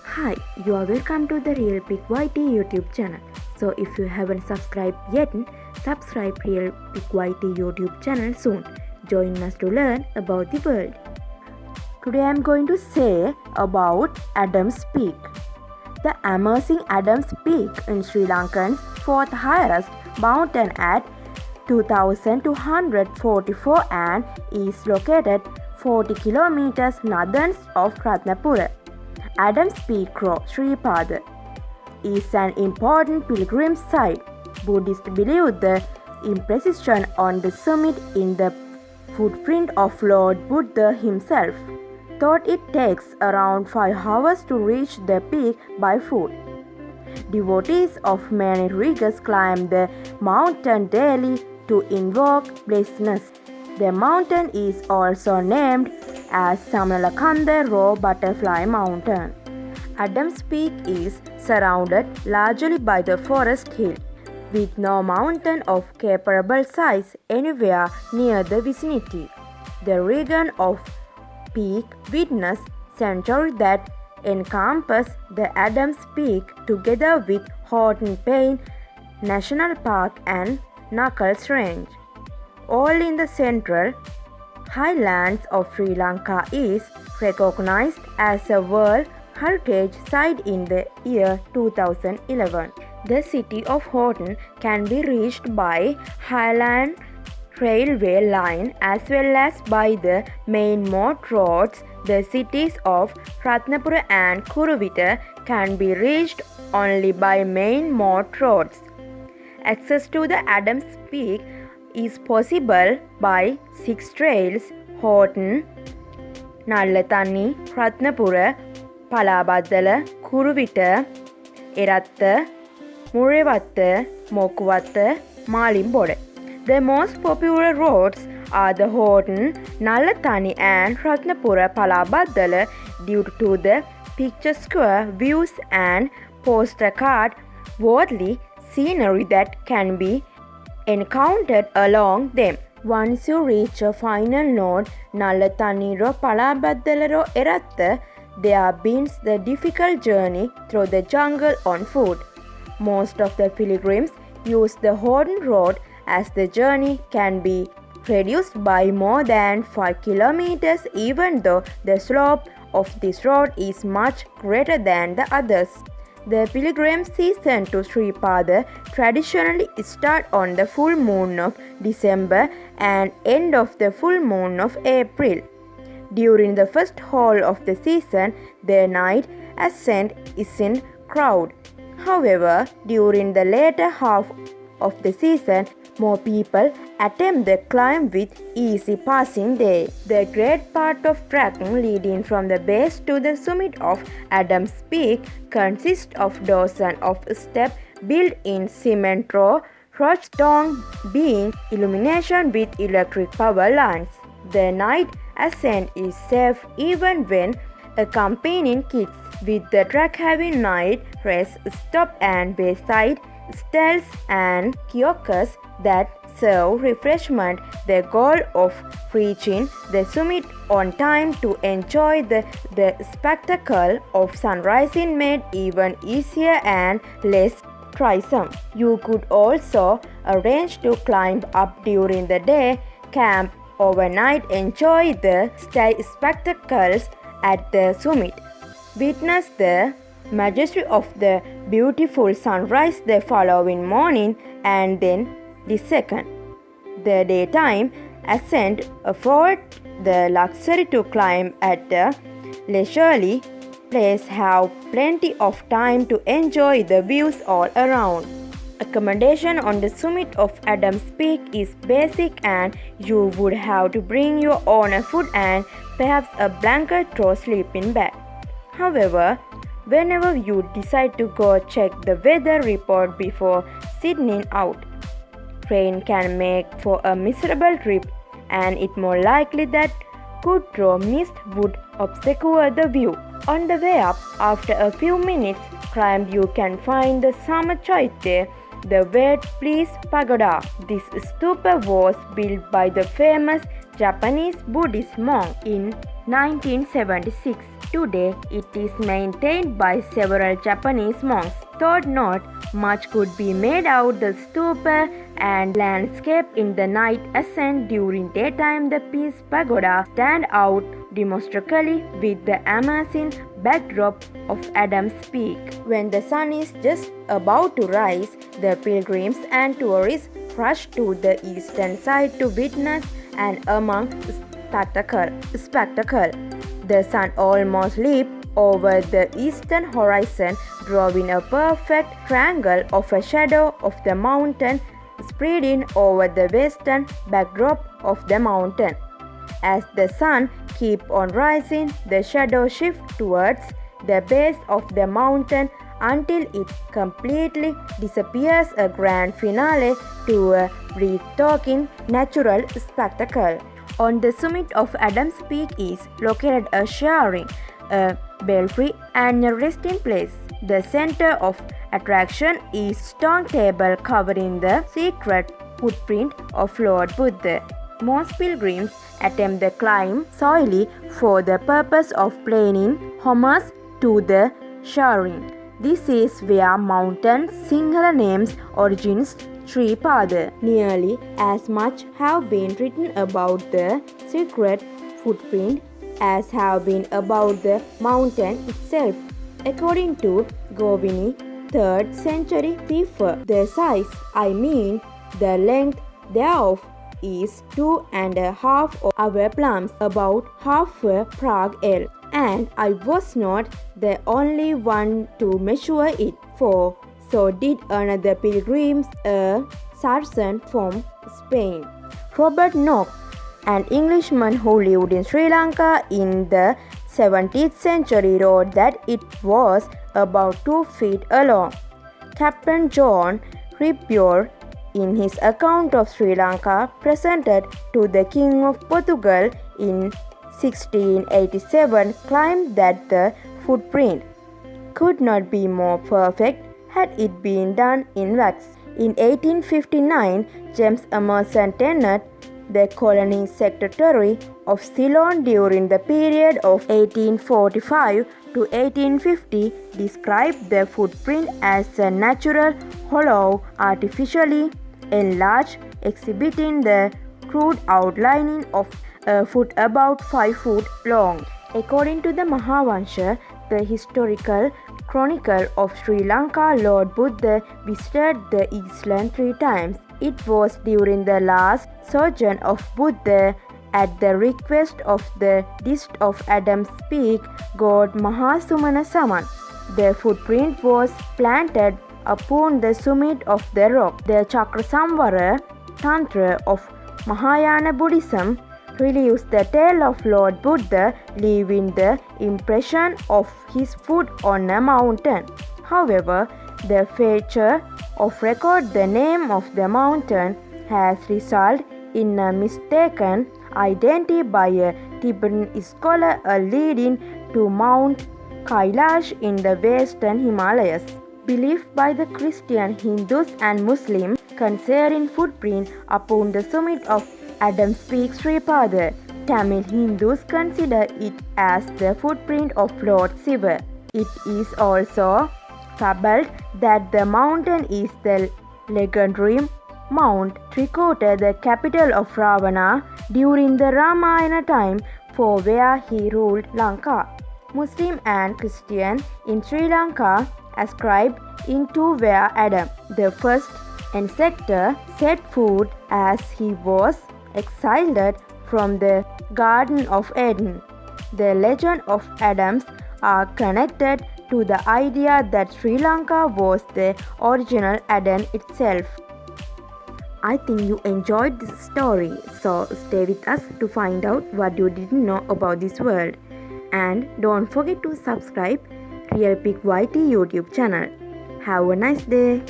Hi, you are welcome to the Real Pic YT YouTube channel. So if you haven't subscribed yet, subscribe Real Pic YT YouTube channel soon. Join us to learn about the world. Today I am going to say about Adams Peak. The amazing Adams Peak in Sri Lanka's fourth highest mountain at 2244 and is located 40 kilometers northern of Ratnapura. Adams Peak Sripada is an important pilgrim site. Buddhists believe the imprecision on the summit in the footprint of Lord Buddha himself. Thought it takes around 5 hours to reach the peak by foot. Devotees of many religions climb the mountain daily to invoke blessedness. The mountain is also named as Samalakanda Raw Butterfly Mountain. Adams Peak is surrounded largely by the forest hill, with no mountain of comparable size anywhere near the vicinity. The region of Peak witness sanctuary that encompass the Adams Peak together with Horton Plain National Park and Knuckles Range, all in the central highlands of Sri Lanka, is recognized as a World Heritage Site in the year 2011. The city of Horton can be reached by Highland Railway line as well as by the main mode roads. The cities of Ratnapura and Kuruvita can be reached only by main mode roads. Access to the Adams Peak is possible by 6 trails: Horton, Nallathani, Ratnapura, Palabadala, Kuruvita, Eratta, Murevatta, Mokuvatta, Malimboda. The most popular roads are the Horton, Nallathani and Ratnapura Palabadala due to the picturesque views and postcard worthy scenery that can be encountered along them. Once you reach a final node, Nallathani ro Palabadala ro Eratta, there begins the difficult journey through the jungle on foot. Most of the pilgrims use the Horton Road as the journey can be reduced by more than 5 kilometers, even though the slope of this road is much greater than the others. The pilgrim season to Sripada traditionally starts on the full moon of December and end of the full moon of April. During the first whole of the season, the night ascent is in crowd. However, during the later half of the season, more people attempt the climb with easy passing day. The great part of trekking leading from the base to the summit of Adams Peak consists of dozens of steps built in cement rock stone being illuminated with electric power lines. The night ascent is safe even when accompanying kids, with the track having night rest stop and bayside stalls and kiosks that serve refreshment. The goal of reaching the summit on time to enjoy the spectacle of sunrise is made even easier and less tiresome. You could also arrange to climb up during the day, camp overnight, enjoy the spectacles at the summit, witness the majesty of the beautiful sunrise the following morning, and then the second. The daytime ascent affords the luxury to climb at a leisurely pace, have plenty of time to enjoy the views all around. Accommodation on the summit of Adams Peak is basic and you would have to bring your own food and perhaps a blanket or sleeping bag. However, whenever you decide to go, check the weather report before signing out. Rain can make for a miserable trip, and it's more likely that could draw mist would obscure the view. On the way up, after a few minutes climb, you can find the Samachaitya, the Wet Please Pagoda. This stupa was built by the famous Japanese Buddhist monk in 1976. Today, it is maintained by several Japanese monks. Though not much could be made out the stupa and landscape in the night ascent. During daytime, the Peace Pagoda stand out demonstrably with the amazing backdrop of Adams Peak. When the sun is just about to rise, the pilgrims and tourists rush to the eastern side to witness an among spectacle. The sun almost leaped over the eastern horizon, drawing a perfect triangle of a shadow of the mountain spreading over the western backdrop of the mountain. As the sun keeps on rising, the shadow shifts towards the base of the mountain until it completely disappears, a grand finale to a breathtaking natural spectacle. On the summit of Adams Peak is located a shrine, a belfry, and a resting place. The center of attraction is stone table covering the secret footprint of Lord Buddha. Most pilgrims attempt the climb solely for the purpose of paying homage to the shrine. This is where mountain Sinhala names origins Sripada. Nearly as much have been written about the secret footprint as have been about the mountain itself. According to Govini, 3rd century cipher, the size, the length thereof, is 2.5 hour plums, about half a Prague L. And I was not the only one to measure it, for so did another pilgrim, a Saracen from Spain. Robert Knox, an Englishman who lived in Sri Lanka in the 17th century, wrote that it was about 2 feet long. Captain John Ripior, in his account of Sri Lanka presented to the King of Portugal in 1687, claimed that the footprint could not be more perfect had it been done in wax. In 1859, James Emerson Tennant, the colony secretary of Ceylon during the period of 1845 to 1850, described the footprint as a natural hollow artificially enlarged, exhibiting the crude outlining of a foot about 5 foot long. According to the Mahavansha, the historical chronicle of Sri Lanka, Lord Buddha visited the island 3 times. It was during the last sojourn of Buddha at the request of the deceased of Adams Peak god Mahasumana Saman. The footprint was planted upon the summit of the rock. The Chakrasamvara Tantra of Mahayana Buddhism relieves the tale of Lord Buddha leaving the impression of his foot on a mountain. However, the failure of record the name of the mountain has resulted in a mistaken identity by a Tibetan scholar leading to Mount Kailash in the western Himalayas. Belief by the Christian, Hindus and Muslims concerning footprint upon the summit of Adams Peak Sripada. Tamil Hindus consider it as the footprint of Lord Shiva. It is also fabled that the mountain is the legendary Mount Trikota, the capital of Ravana during the Ramayana time, for where he ruled Lanka. Muslim and Christian in Sri Lanka ascribed into where Adam, the first ancestor, set foot as he was exiled from the Garden of Eden. The legend of Adams are connected to the idea that Sri Lanka was the original Eden itself. I think you enjoyed this story, so stay with us to find out what you didn't know about this world. And don't forget to subscribe Real Pic YT YouTube channel. Have a nice day.